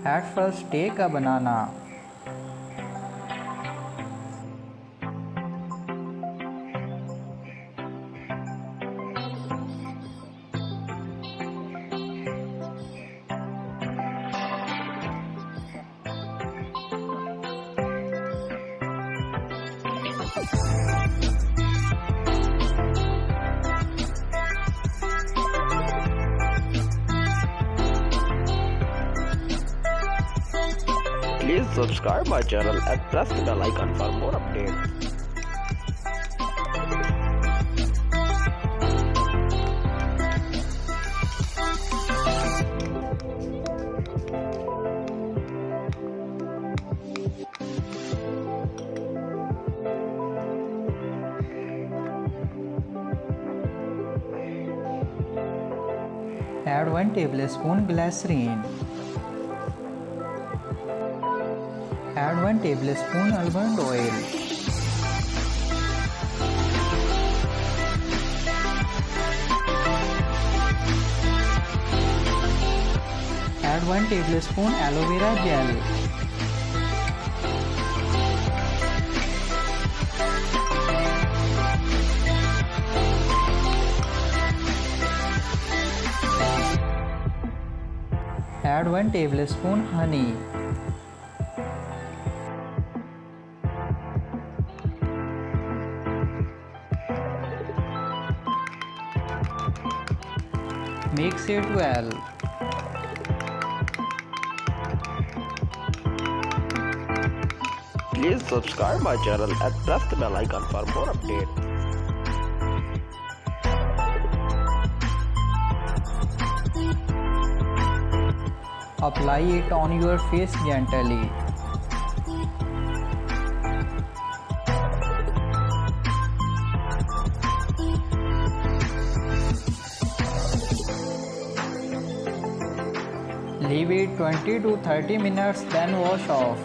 At first, take a banana. Please subscribe my channel and press the bell icon for more updates. Add 1 tablespoon glycerin. Add 1 tablespoon almond oil. Add 1 tablespoon aloe vera gel. Add 1 tablespoon honey. Mix it well. Please subscribe my channel and press the bell icon for more updates. Apply it on your face gently. Leave it 20 to 30 minutes, then wash off.